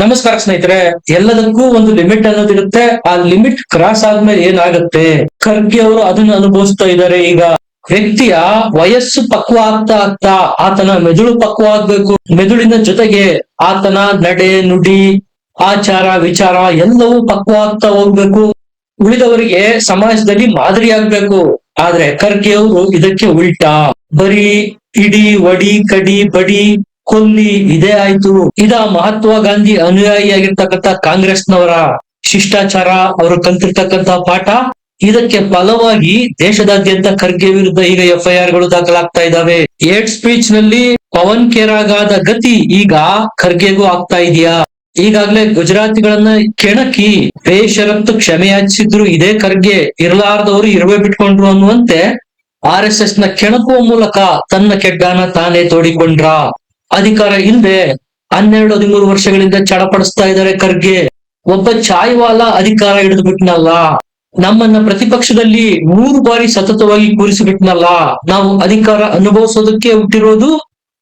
ನಮಸ್ಕಾರ ಸ್ನೇಹಿತರೆ. ಎಲ್ಲದಕ್ಕೂ ಒಂದು ಲಿಮಿಟ್ ಅನ್ನೋದಿರುತ್ತೆ. ಆ ಲಿಮಿಟ್ ಕ್ರಾಸ್ ಆದ್ಮೇಲೆ ಏನಾಗುತ್ತೆ? ಖರ್ಗೆ ಅವರು ಅದನ್ನ ಅನುಭವಿಸ್ತಾ ಇದ್ದಾರೆ. ಈಗ ವ್ಯಕ್ತಿಯ ವಯಸ್ಸು ಪಕ್ವ ಆಗ್ತಾ ಆಗ್ತಾ ಆತನ ಮೆದುಳು ಪಕ್ವ ಆಗ್ಬೇಕು. ಮೆದುಳಿನ ಜೊತೆಗೆ ಆತನ ನಡೆ ನುಡಿ ಆಚಾರ ವಿಚಾರ ಎಲ್ಲವೂ ಪಕ್ವ ಆಗ್ತಾ ಹೋಗ್ಬೇಕು. ಉಳಿದವರಿಗೆ ಸಮಾಜದಲ್ಲಿ ಮಾದರಿ ಆಗ್ಬೇಕು. ಆದ್ರೆ ಖರ್ಗೆ ಅವರು ಇದಕ್ಕೆ ಉಲ್ಟಾ, ಬರೀ ಇಡಿ ವಡಿ ಕಡಿ ಬಡಿ ಕೊಲ್ಲಿ ಇದೇ ಆಯ್ತು. ಇದ ಮಹಾತ್ಮ ಗಾಂಧಿ ಅನುಯಾಯಿಯಾಗಿರ್ತಕ್ಕಂಥ ಕಾಂಗ್ರೆಸ್ನವರ ಶಿಷ್ಟಾಚಾರ, ಅವರು ಕಲ್ತಿರ್ತಕ್ಕಂಥ ಪಾಠ. ಇದಕ್ಕೆ ಫಲವಾಗಿ ದೇಶದಾದ್ಯಂತ ಖರ್ಗೆ ವಿರುದ್ಧ ಈಗ ಎಫ್ಐಆರ್ ಗಳು ದಾಖಲಾಗ್ತಾ ಇದ್ದಾವೆ. ಏಡ್ ಸ್ಪೀಚ್ ನಲ್ಲಿ ಪವನ್ ಖೇರಾಗಾದ ಗತಿ ಈಗ ಖರ್ಗೆಗೂ ಆಗ್ತಾ ಇದೆಯಾ? ಈಗಾಗ್ಲೇ ಗುಜರಾತಿಗಳನ್ನ ಕೆಣಕಿ ಬೇಷರತ್ತು ಕ್ಷಮೆಯಾಚಿಸಿದ್ರು ಇದೇ ಖರ್ಗೆ. ಇರಲಾರ್ದವರು ಇರುವೆ ಬಿಟ್ಕೊಂಡ್ರು ಅನ್ನುವಂತೆ RSS ನ ಕೆಣಕುವ ಮೂಲಕ ತನ್ನ ಕೆಡ್ಡಾನ ತಾನೇ ತೋಡಿಕೊಂಡ್ರ. ಅಧಿಕಾರ ಇಲ್ಲದೆ 12-13 ವರ್ಷಗಳಿಂದ ಚಡಪಡಿಸ್ತಾ ಇದ್ದಾರೆ ಖರ್ಗೆ. ಒಬ್ಬ ಚಾಯ್ವಾಲ ಅಧಿಕಾರ ಹಿಡಿದು ಬಿಟ್ನಲ್ಲ, ನಮ್ಮನ್ನ ಪ್ರತಿಪಕ್ಷದಲ್ಲಿ 3 ಬಾರಿ ಸತತವಾಗಿ ಕೂರಿಸಿಬಿಟ್ನಲ್ಲ. ನಾವು ಅಧಿಕಾರ ಅನುಭವಿಸೋದಕ್ಕೆ ಹುಟ್ಟಿರೋದು.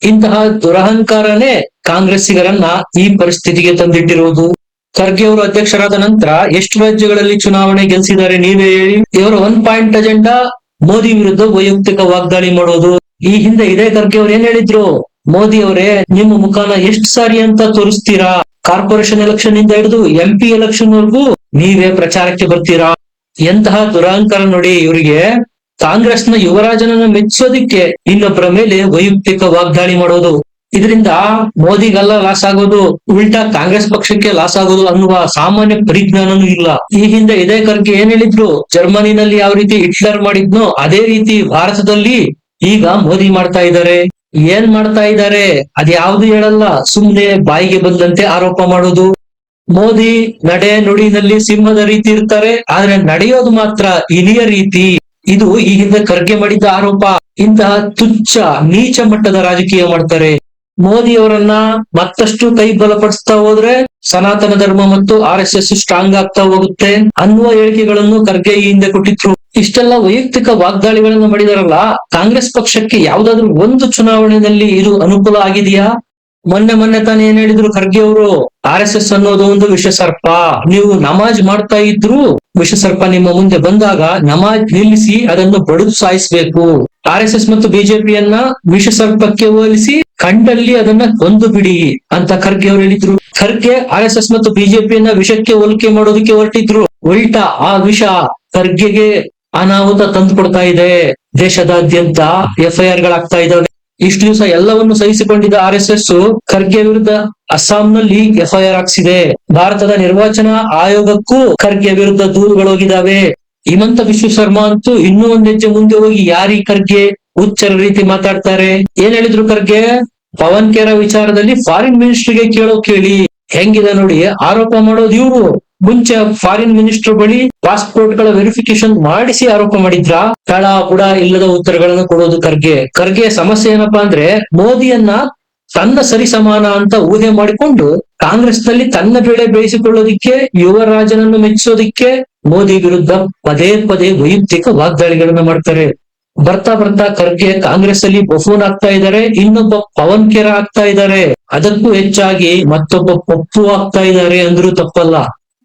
ಇಂತಹ ದುರಹಂಕಾರನೇ ಕಾಂಗ್ರೆಸ್ಸಿಗರನ್ನ ಈ ಪರಿಸ್ಥಿತಿಗೆ ತಂದಿಟ್ಟಿರೋದು. ಖರ್ಗೆ ಅವರು ಅಧ್ಯಕ್ಷರಾದ ನಂತರ ಎಷ್ಟು ರಾಜ್ಯಗಳಲ್ಲಿ ಚುನಾವಣೆ ಗೆಲ್ಸಿದ್ದಾರೆ ನೀವೇ ಹೇಳಿ? ಇವರ 1 ಪಾಯಿಂಟ್ ಅಜೆಂಡಾ ಮೋದಿ ವಿರುದ್ಧ ವೈಯಕ್ತಿಕ ವಾಗ್ದಾಳಿ ಮಾಡೋದು. ಈ ಹಿಂದೆ ಇದೇ ಖರ್ಗೆ ಅವ್ರು ಏನ್ ಹೇಳಿದ್ರು? ಮೋದಿ ಅವರೇ, ನಿಮ್ಮ ಮುಖಾನ ಎಷ್ಟು ಸಾರಿ ಅಂತ ತೋರಿಸ್ತೀರಾ? ಕಾರ್ಪೊರೇಷನ್ ಎಲೆಕ್ಷನ್ ಇಂದ ಹಿಡಿದು MP ಎಲೆಕ್ಷನ್ ವರೆಗೂ ನೀವೇ ಪ್ರಚಾರಕ್ಕೆ ಬರ್ತೀರಾ? ಎಂತಹ ದುರಹಂಕಾರ ನೋಡಿ ಇವರಿಗೆ. ಕಾಂಗ್ರೆಸ್ನ ಯುವರಾಜನನ್ನ ಮೆಚ್ಚೋದಿಕ್ಕೆ ಇನ್ನೊಬ್ಬರ ಮೇಲೆ ವೈಯಕ್ತಿಕ ವಾಗ್ದಾಳಿ ಮಾಡೋದು. ಇದರಿಂದ ಮೋದಿಗೆಲ್ಲ ಲಾಸ್ ಆಗೋದು, ಉಲ್ಟಾ ಕಾಂಗ್ರೆಸ್ ಪಕ್ಷಕ್ಕೆ ಲಾಸ್ ಆಗೋದು ಅನ್ನುವ ಸಾಮಾನ್ಯ ಪರಿಜ್ಞಾನನೂ ಇಲ್ಲ. ಈ ಹಿಂದೆ ಇದೇ ಖರ್ಗೆ ಏನ್ ಹೇಳಿದ್ರು? ಜರ್ಮನಿನಲ್ಲಿ ಯಾವ ರೀತಿ ಹಿಟ್ಲರ್ ಮಾಡಿದ್ನೋ ಅದೇ ರೀತಿ ಭಾರತದಲ್ಲಿ ಈಗ ಮೋದಿ ಮಾಡ್ತಾ ಇದ್ದಾರೆ. ಏನ್ ಮಾಡ್ತಾ ಇದ್ದಾರೆ ಅದ್ಯಾವ್ದು ಹೇಳಲ್ಲ, ಸುಮ್ನೆ ಬಾಯಿಗೆ ಬಂದಂತೆ ಆರೋಪ ಮಾಡೋದು. ಮೋದಿ ನಡೆ ನುಡಿನಲ್ಲಿ ಸಿಂಹದ ರೀತಿ ಇರ್ತಾರೆ, ಆದ್ರೆ ನಡೆಯೋದು ಮಾತ್ರ ಇಲಿಯ ರೀತಿ. ಇದು ಈ ಹಿಂದೆ ಖರ್ಗೆ ಮಾಡಿದ್ದ ಆರೋಪ. ಇಂತಹ ತುಚ್ಛ ನೀಚ ಮಟ್ಟದ ರಾಜಕೀಯ ಮಾಡ್ತಾರೆ. ಮೋದಿ ಅವರನ್ನ ಮತ್ತಷ್ಟು ಕೈ ಬಲಪಡಿಸ್ತಾ ಹೋದ್ರೆ ಸನಾತನ ಧರ್ಮ ಮತ್ತು RSS ಸ್ಟ್ರಾಂಗ್ ಆಗ್ತಾ ಹೋಗುತ್ತೆ ಅನ್ನುವ ಹೇಳಿಕೆಗಳನ್ನು ಖರ್ಗೆ ಈ ಹಿಂದೆ ಕೊಟ್ಟಿದ್ರು. ಇಷ್ಟೆಲ್ಲ ವೈಯಕ್ತಿಕ ವಾಗ್ದಾಳಿಗಳನ್ನ ಮಾಡಿದಾರಲ್ಲ, ಕಾಂಗ್ರೆಸ್ ಪಕ್ಷಕ್ಕೆ ಯಾವ್ದಾದ್ರು ಒಂದು ಚುನಾವಣೆಯಲ್ಲಿ ಇದು ಅನುಕೂಲ ಆಗಿದೆಯಾ? ಮೊನ್ನೆ ತಾನೇ ಏನ್ ಹೇಳಿದ್ರು ಖರ್ಗೆ ಅವರು? RSS ಅನ್ನೋದು ಒಂದು ವಿಷಸರ್ಪ, ನೀವು ನಮಾಜ್ ಮಾಡ್ತಾ ಇದ್ರು ವಿಷಸರ್ಪ ನಿಮ್ಮ ಮುಂದೆ ಬಂದಾಗ ನಮಾಜ್ ನಿಲ್ಲಿಸಿ ಅದನ್ನು ಬಡಿದು ಸಾಯಿಸ್ಬೇಕು. RSS ಮತ್ತು ಬಿಜೆಪಿಯನ್ನ ವಿಷಸರ್ಪಕ್ಕೆ ಹೋಲಿಸಿ ಕಂಡಲ್ಲಿ ಅದನ್ನ ಕೊಂದು ಬಿಡಿ ಅಂತ ಖರ್ಗೆ ಅವರು ಹೇಳಿದ್ರು. ಖರ್ಗೆ RSS ಮತ್ತು ಬಿಜೆಪಿಯನ್ನ ವಿಷಕ್ಕೆ ಹೋಲಿಕೆ ಮಾಡೋದಕ್ಕೆ ಹೊರಟಿದ್ರು. ಉಲ್ಟಾ ಆ ವಿಷ ಖರ್ಗೆಗೆ ಅನಾಹುತ ತಂದು ಕೊಡ್ತಾ ಇದೆ. ದೇಶದಾದ್ಯಂತ FIR ಗಳಾಗ್ತಾ ಇದ್ದಾವೆ. ಇಷ್ಟು ದಿವಸ ಎಲ್ಲವನ್ನು ಸಹಿಸಿಕೊಂಡಿದ್ದ RSS ಖರ್ಗೆ ವಿರುದ್ಧ ಅಸ್ಸಾಂನಲ್ಲಿ FIR ಹಾಕ್ಸಿದೆ. ಭಾರತದ ನಿರ್ವಾಚನಾ ಆಯೋಗಕ್ಕೂ ಖರ್ಗೆ ವಿರುದ್ಧ ದೂರುಗಳು ಹೋಗಿದ್ದಾವೆ. ಹಿಮಂತ ವಿಶ್ವ ಶರ್ಮಾ ಅಂತೂ ಇನ್ನೂ ಒಂದ್ ಹೆಜ್ಜೆ ಮುಂದೆ ಹೋಗಿ ಯಾರಿ ಖರ್ಗೆ ಹುಚ್ಚರ ರೀತಿ ಮಾತಾಡ್ತಾರೆ. ಏನ್ ಹೇಳಿದ್ರು ಖರ್ಗೆ? ಪವನ್ ಖೇರಾ ವಿಚಾರದಲ್ಲಿ ಫಾರಿನ್ ಮಿನಿಸ್ಟರ್ಗೆ ಕೇಳಿ ಹೆಂಗಿದೆ ನೋಡಿ. ಆರೋಪ ಮಾಡೋದು ಇವ್ರು. ಮುಂಚೆ ಫಾರಿನ್ ಮಿನಿಸ್ಟರ್ ಬಳಿ ಪಾಸ್ಪೋರ್ಟ್ ಗಳ ವೆರಿಫಿಕೇಶನ್ ಮಾಡಿಸಿ ಆರೋಪ ಮಾಡಿದ್ರ? ತಳ ಬುಡ ಇಲ್ಲದ ಉತ್ತರಗಳನ್ನು ಕೊಡೋದು ಖರ್ಗೆ ಸಮಸ್ಯೆ ಏನಪ್ಪಾ ಅಂದ್ರೆ, ಮೋದಿಯನ್ನ ತನ್ನ ಸರಿ ಸಮಾನ ಅಂತ ಊಹೆ ಮಾಡಿಕೊಂಡು ಕಾಂಗ್ರೆಸ್ ನಲ್ಲಿ ತನ್ನ ಬೇಳೆ ಬೇಯಿಸಿಕೊಳ್ಳೋದಿಕ್ಕೆ, ಯುವರಾಜನನ್ನು ಮೆಚ್ಚಿಸೋದಿಕ್ಕೆ ಮೋದಿ ವಿರುದ್ಧ ಪದೇ ಪದೇ ವೈಯಕ್ತಿಕ ವಾಗ್ದಾಳಿಗಳನ್ನ ಮಾಡ್ತಾರೆ. ಬರ್ತಾ ಖರ್ಗೆ ಕಾಂಗ್ರೆಸ್ ಅಲ್ಲಿ ಬಫೂನ್ ಆಗ್ತಾ ಇದ್ದಾರೆ. ಇನ್ನೊಬ್ಬ ಪವನ್ ಖೇರಾ ಆಗ್ತಾ ಇದ್ದಾರೆ. ಅದಕ್ಕೂ ಹೆಚ್ಚಾಗಿ ಮತ್ತೊಬ್ಬ ಪಪ್ಪು ಆಗ್ತಾ ಇದ್ದಾರೆ ಅಂದ್ರೂ ತಪ್ಪಲ್ಲ.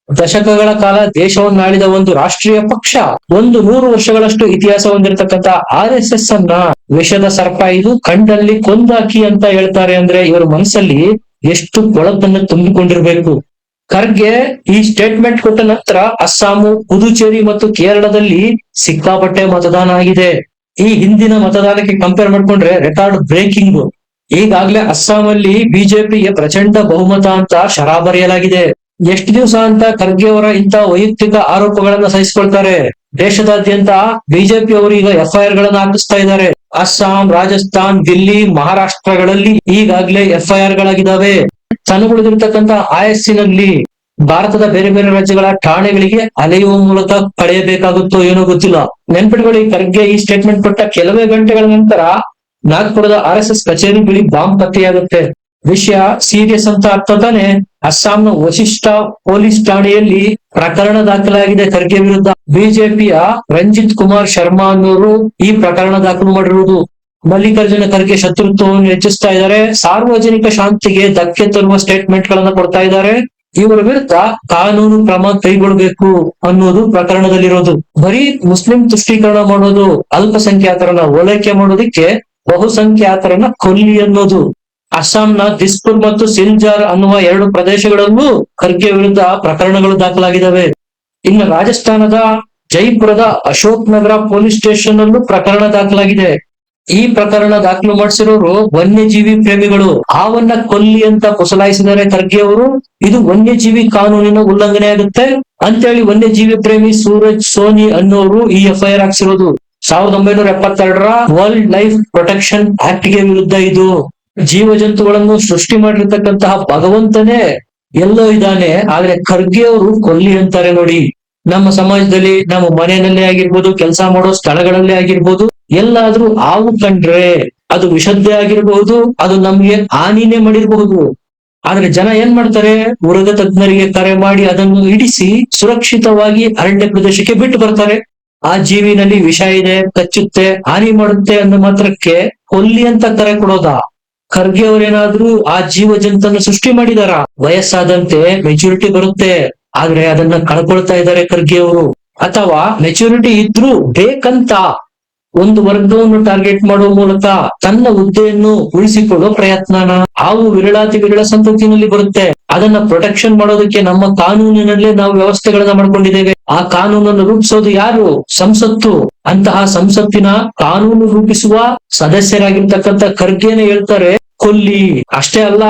ದಶಕಗಳ ಕಾಲ ದೇಶವನ್ನಾಳಿದ ಒಂದು ರಾಷ್ಟ್ರೀಯ ಪಕ್ಷ, 100 ವರ್ಷಗಳಷ್ಟು ಇತಿಹಾಸ ಹೊಂದಿರತಕ್ಕಂತ RSS ಅನ್ನ ವಿಷದ ಸರ್ಪ ಇದು, ಕಂಡಲ್ಲಿ ಕೊಂದಾಕಿ ಅಂತ ಹೇಳ್ತಾರೆ ಅಂದ್ರೆ ಇವರ ಮನಸ್ಸಲ್ಲಿ ಎಷ್ಟು ಕೊಳಕನ್ನು ತುಂಬಿಕೊಂಡಿರ್ಬೇಕು. ಖರ್ಗೆ ಈ ಸ್ಟೇಟ್ಮೆಂಟ್ ಕೊಟ್ಟ ನಂತರ ಅಸ್ಸಾಮು, ಪುದುಚೇರಿ ಮತ್ತು ಕೇರಳದಲ್ಲಿ ಸಿಕ್ಕಾಪಟ್ಟೆ ಮತದಾನ ಆಗಿದೆ. ಈ ಹಿಂದಿನ ಮತದಾನಕ್ಕೆ ಕಂಪೇರ್ ಮಾಡ್ಕೊಂಡ್ರೆ ರೆಕಾರ್ಡ್ ಬ್ರೇಕಿಂಗ್. ಈಗಾಗ್ಲೇ ಅಸ್ಸಾಮಲ್ಲಿ ಬಿಜೆಪಿಗೆ ಪ್ರಚಂಡ ಬಹುಮತ ಅಂತ ಶರಾಬರಿಯಲಾಗಿದೆ. ಎಷ್ಟು ದಿವಸ ಅಂತ ಖರ್ಗೆ ಅವರ ಇಂತಹ ವೈಯಕ್ತಿಕ ಆರೋಪಗಳನ್ನ ಸಹಿಸಿಕೊಳ್ತಾರೆ? ದೇಶದಾದ್ಯಂತ ಬಿಜೆಪಿ ಅವರು ಈಗ FIR ಗಳನ್ನ ಹಾಕಿಸ್ತಾ ಇದ್ದಾರೆ. ಅಸ್ಸಾಂ, ರಾಜಸ್ಥಾನ್, ದಿಲ್ಲಿ, ಮಹಾರಾಷ್ಟ್ರಗಳಲ್ಲಿ ಈಗಾಗ್ಲೇ FIR ಗಳಾಗಿದ್ದಾವೆ. ತನ್ನುಳಿದಿರ್ತಕ್ಕಂಥ ಆಯಸ್ಸಿನಲ್ಲಿ ಭಾರತದ ಬೇರೆ ಬೇರೆ ರಾಜ್ಯಗಳ ಠಾಣೆಗಳಿಗೆ ಅಲೆಯುವ ಮೂಲಕ ಪಡೆಯಬೇಕಾಗುತ್ತೋ ಏನೋ ಗೊತ್ತಿಲ್ಲ. ನೆನ್ಪಿಟ್ಕೊಳ್ಳಿ, ಖರ್ಗೆ ಈ ಸ್ಟೇಟ್ಮೆಂಟ್ ಕೊಟ್ಟ ಕೆಲವೇ ಗಂಟೆಗಳ ನಂತರ ನಾಗ್ಪುರದ RSS ಕಚೇರಿ ಬಳಿ ಬಾಂಬ್ ಪತ್ತೆಯಾಗುತ್ತೆ. ವಿಷಯ ಸೀರಿಯಸ್ ಅಂತ ಅರ್ಥ ತಾನೆ. ಅಸ್ಸಾಂನ ವಶಿಷ್ಠ ಪೊಲೀಸ್ ಠಾಣೆಯಲ್ಲಿ ಪ್ರಕರಣ ದಾಖಲಾಗಿದೆ ಖರ್ಗೆ ವಿರುದ್ಧ. ಬಿಜೆಪಿಯ ರಂಜಿತ್ ಕುಮಾರ್ ಶರ್ಮಾ ಅನ್ನೋರು ಈ ಪ್ರಕರಣ ದಾಖಲು ಮಾಡಿರುವುದು. ಮಲ್ಲಿಕಾರ್ಜುನ ಖರ್ಗೆ ಶತ್ರುತ್ವವನ್ನು ಹೆಚ್ಚಿಸ್ತಾ ಇದ್ದಾರೆ, ಸಾರ್ವಜನಿಕ ಶಾಂತಿಗೆ ಧಕ್ಕೆ ತರುವ ಸ್ಟೇಟ್ಮೆಂಟ್ ಗಳನ್ನ ಕೊಡ್ತಾ ಇದ್ದಾರೆ. ಇವರ ವಿರುದ್ಧ ಕಾನೂನು ಕ್ರಮ ಕೈಗೊಳ್ಳಬೇಕು ಅನ್ನೋದು ಪ್ರಕರಣದಲ್ಲಿರೋದು. ಬರೀ ಮುಸ್ಲಿಂ ತುಷ್ಟೀಕರಣ ಮಾಡೋದು, ಅಲ್ಪಸಂಖ್ಯಾತರನ್ನ ಓಲೈಕೆ ಮಾಡೋದಿಕ್ಕೆ ಬಹುಸಂಖ್ಯಾತರನ್ನ ಕೊಲ್ಲಿ ಅನ್ನೋದು. ಅಸ್ಸಾಂನ ದಿಸ್ಪುರ್ ಮತ್ತು ಸಿಲ್ಜಾರ್ ಅನ್ನುವ 2 ಪ್ರದೇಶಗಳಲ್ಲೂ ಖರ್ಗೆ ವಿರುದ್ಧ ಪ್ರಕರಣಗಳು ದಾಖಲಾಗಿದ್ದಾವೆ. ಇನ್ನು ರಾಜಸ್ಥಾನದ ಜೈಪುರದ ಅಶೋಕ್ ನಗರ ಪೊಲೀಸ್ ಸ್ಟೇಷನ್ ಅಲ್ಲೂ ಪ್ರಕರಣ ದಾಖಲಾಗಿದೆ. ಈ ಪ್ರಕರಣ ದಾಖಲು ಮಾಡಿಸಿರೋರು ವನ್ಯಜೀವಿ ಪ್ರೇಮಿಗಳು. ಹಾವನ್ನ ಕೊಲ್ಲಿ ಅಂತ ಪುಸಲಾಯಿಸಿದ್ದಾರೆ ಖರ್ಗೆ ಅವರು. ಇದು ವನ್ಯಜೀವಿ ಕಾನೂನಿನ ಉಲ್ಲಂಘನೆ ಆಗುತ್ತೆ ಅಂತೇಳಿ ವನ್ಯಜೀವಿ ಪ್ರೇಮಿ ಸೂರಜ್ ಸೋನಿ ಅನ್ನೋರು ಈ FIR ಹಾಕ್ಸಿರೋದು. 1972ರ ವರ್ಲ್ಡ್ ಲೈಫ್ ಪ್ರೊಟೆಕ್ಷನ್ ಆಕ್ಟ್ ಗೆ ವಿರುದ್ಧ ಇದು. ಜೀವ ಜಂತುಗಳನ್ನು ಸೃಷ್ಟಿ ಮಾಡಿರ್ತಕ್ಕಂತಹ ಭಗವಂತನೇ ಎಲ್ಲೋ ಇದ್ದಾನೆ, ಆದ್ರೆ ಖರ್ಗೆ ಅವರು ಕೊಲ್ಲಿ ಅಂತಾರೆ ನೋಡಿ. ನಮ್ಮ ಸಮಾಜದಲ್ಲಿ, ನಮ್ಮ ಮನೆಯಲ್ಲೇ ಆಗಿರ್ಬೋದು, ಕೆಲಸ ಮಾಡೋ ಸ್ಥಳಗಳಲ್ಲೇ ಆಗಿರ್ಬೋದು, ಎಲ್ಲಾದ್ರೂ ಹಾವು ಕಂಡ್ರೆ ಅದು ವಿಷದ್ದೇ ಆಗಿರಬಹುದು, ಅದು ನಮ್ಗೆ ಹಾನಿನೇ ಮಾಡಿರಬಹುದು. ಆದ್ರೆ ಜನ ಏನ್ ಮಾಡ್ತಾರೆ, ಉರಗ ತಜ್ಞರಿಗೆ ಕರೆ ಮಾಡಿ ಅದನ್ನು ಇಡಿಸಿ ಸುರಕ್ಷಿತವಾಗಿ ಅರಣ್ಯ ಪ್ರದೇಶಕ್ಕೆ ಬಿಟ್ಟು ಬರ್ತಾರೆ. ಆ ಜೀವಿನಲ್ಲಿ ವಿಷ ಇದೆ, ಕಚ್ಚುತ್ತೆ, ಹಾನಿ ಮಾಡುತ್ತೆ ಅನ್ನೋ ಮಾತ್ರಕ್ಕೆ ಕೊಲ್ಲಿ ಅಂತ ಕರೆ ಕೊಡೋದಾ? ಖರ್ಗೆ ಅವರೇನಾದ್ರೂ ಆ ಜೀವ ಜಂತನ್ನು ಸೃಷ್ಟಿ ಮಾಡಿದಾರ? ವಯಸ್ಸಾದಂತೆ ಮೆಚುರಿಟಿ ಬರುತ್ತೆ, ಆದ್ರೆ ಅದನ್ನ ಕಳ್ಕೊಳ್ತಾ ಇದ್ದಾರೆ ಖರ್ಗೆ ಅವರು. ಅಥವಾ ಮೆಚುರಿಟಿ ಇದ್ರೂ ಬೇಕಂತ ಒಂದು ವರ್ಗವನ್ನು ಟಾರ್ಗೆಟ್ ಮಾಡುವ ಮೂಲಕ ತನ್ನ ಹುದ್ದೆಯನ್ನು ಉಳಿಸಿಕೊಳ್ಳುವ ಪ್ರಯತ್ನನ. ಹಾವು ವಿರಳಾತಿ ವಿರಳ ಸಂತತಿನಲ್ಲಿ ಬರುತ್ತೆ. ಅದನ್ನ ಪ್ರೊಟೆಕ್ಷನ್ ಮಾಡೋದಕ್ಕೆ ನಮ್ಮ ಕಾನೂನಿನಲ್ಲೇ ನಾವು ವ್ಯವಸ್ಥೆಗಳನ್ನ ಮಾಡ್ಕೊಂಡಿದ್ದೇವೆ. ಆ ಕಾನೂನನ್ನು ರೂಪಿಸೋದು ಯಾರು? ಸಂಸತ್ತು. ಅಂತಹ ಸಂಸತ್ತಿನ ಕಾನೂನು ರೂಪಿಸುವ ಸದಸ್ಯರಾಗಿರ್ತಕ್ಕಂಥ ಖರ್ಗೆನೇ ಹೇಳ್ತಾರೆ ಕೊಲ್ಲಿ. ಅಷ್ಟೇ ಅಲ್ಲ,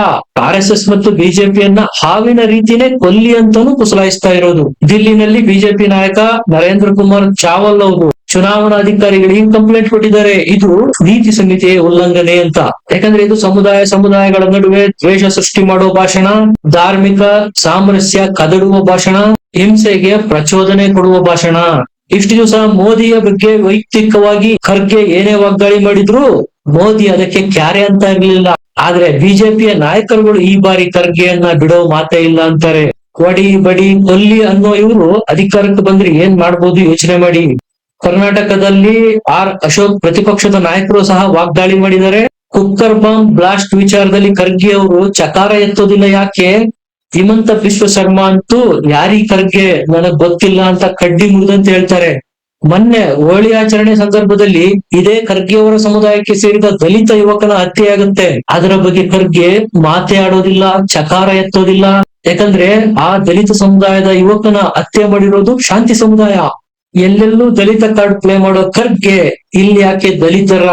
RSS ಮತ್ತು ಬಿಜೆಪಿಯನ್ನ ಹಾವಿನ ರೀತಿನೇ ಕೊಲ್ಲಿ ಅಂತಾನೂ ಕುಸಲಾಯಿಸ್ತಾ ಇರೋದು. ದಿಲ್ಲಿನಲ್ಲಿ ಬಿಜೆಪಿ ನಾಯಕ ನರೇಂದ್ರ ಕುಮಾರ್ ಚಾವಲ್ ಅವರು ಚುನಾವಣಾಧಿಕಾರಿಗಳಿಗೆ ಕಂಪ್ಲೇಂಟ್ ಕೊಟ್ಟಿದ್ದಾರೆ, ಇದು ನೀತಿ ಸಂಹಿತೆಯ ಉಲ್ಲಂಘನೆ ಅಂತ. ಯಾಕಂದ್ರೆ ಇದು ಸಮುದಾಯಗಳ ನಡುವೆ ದ್ವೇಷ ಸೃಷ್ಟಿ ಮಾಡುವ ಭಾಷಣ, ಧಾರ್ಮಿಕ ಸಾಮರಸ್ಯ ಕದಡುವ ಭಾಷಣ, ಹಿಂಸೆಗೆ ಪ್ರಚೋದನೆ ಕೊಡುವ ಭಾಷಣ. ಇಷ್ಟು ದಿವಸ ಮೋದಿಯ ಬಗ್ಗೆ ವೈಯಕ್ತಿಕವಾಗಿ ಖರ್ಗೆ ಏನೇ ವಾಗ್ದಾಳಿ ಮಾಡಿದ್ರು ಮೋದಿ ಅದಕ್ಕೆ ಕ್ಯಾರೆ ಅಂತ ಇರ್ಲಿಲ್ಲ. ಆದ್ರೆ ಬಿಜೆಪಿಯ ನಾಯಕರುಗಳು ಈ ಬಾರಿ ಖರ್ಗೆಯನ್ನ ಬಿಡೋ ಮಾತೇ ಇಲ್ಲ ಅಂತಾರೆ. ಕೊಡಿ ಬಡಿ ಕೊಲ್ಲಿ ಅನ್ನೋ ಇವರು ಅಧಿಕಾರಕ್ಕೆ ಬಂದ್ರೆ ಏನ್ ಮಾಡ್ಬೋದು ಯೋಚನೆ ಮಾಡಿ. ಕರ್ನಾಟಕದಲ್ಲಿ ಅಶೋಕ್ ಪ್ರತಿಪಕ್ಷದ ನಾಯಕರು ಸಹ ವಾಗ್ದಾಳಿ ಮಾಡಿದ್ದಾರೆ. ಕುಕ್ಕರ್ ಬಾಂಬ್ ಬ್ಲಾಸ್ಟ್ ವಿಚಾರದಲ್ಲಿ ಖರ್ಗೆ ಅವರು ಚಕಾರ ಎತ್ತೋದಿಲ್ಲ. ಯಾಕೆ? ಹಿಮಂತ ಬಿಶ್ವ ಶರ್ಮಾ ಅಂತೂ ಯಾರಿ ಖರ್ಗೆ ನನಗ್ ಗೊತ್ತಿಲ್ಲ ಅಂತ ಕಡ್ಡಿ ಮುರಿದಂತ ಹೇಳ್ತಾರೆ. ಮೊನ್ನೆ ಹೋಳಿ ಆಚರಣೆ ಸಂದರ್ಭದಲ್ಲಿ ಇದೇ ಖರ್ಗೆ ಅವರ ಸಮುದಾಯಕ್ಕೆ ಸೇರಿದ ದಲಿತ ಯುವಕನ ಹತ್ಯೆ ಆಗುತ್ತೆ. ಅದರ ಬಗ್ಗೆ ಖರ್ಗೆ ಮಾತೇ ಆಡೋದಿಲ್ಲ, ಚಕಾರ ಎತ್ತೋದಿಲ್ಲ. ಯಾಕಂದ್ರೆ ಆ ದಲಿತ ಸಮುದಾಯದ ಯುವಕನ ಹತ್ಯೆ ಮಾಡಿರೋದು ಶಾಂತಿ ಸಮುದಾಯ. ಎಲ್ಲೆಲ್ಲೂ ದಲಿತ ಕಾರ್ಡ್ ಪ್ಲೇ ಮಾಡೋ ಖರ್ಗೆ ಇಲ್ಲಿ ಯಾಕೆ ದಲಿತರ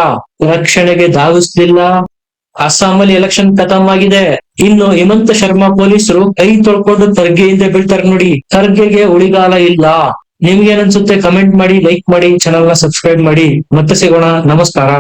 ರಕ್ಷಣೆಗೆ ಧಾವಿಸ್ಲಿಲ್ಲ? ಅಸ್ಸಾಮಲ್ಲಿ ಎಲೆಕ್ಷನ್ ಖತಮ್ ಆಗಿದೆ. ಇನ್ನು ಹಿಮಂತ ಶರ್ಮಾ ಪೊಲೀಸರು ಕೈ ತೊಳ್ಕೊಂಡು ಖರ್ಗೆಯಿಂದ ಬೀಳ್ತಾರೆ ನೋಡಿ. ಖರ್ಗೆಗೆ ಉಳಿಗಾಲ ಇಲ್ಲ. ನಿಮ್ಗೇನನ್ಸುತ್ತೆ ಕಮೆಂಟ್ ಮಾಡಿ, ಲೈಕ್ ಮಾಡಿ, ಚಾನಲ್ ನ ಸಬ್ಸ್ಕ್ರೈಬ್ ಮಾಡಿ. ಮತ್ತೆ ಸಿಗೋಣ. ನಮಸ್ಕಾರ.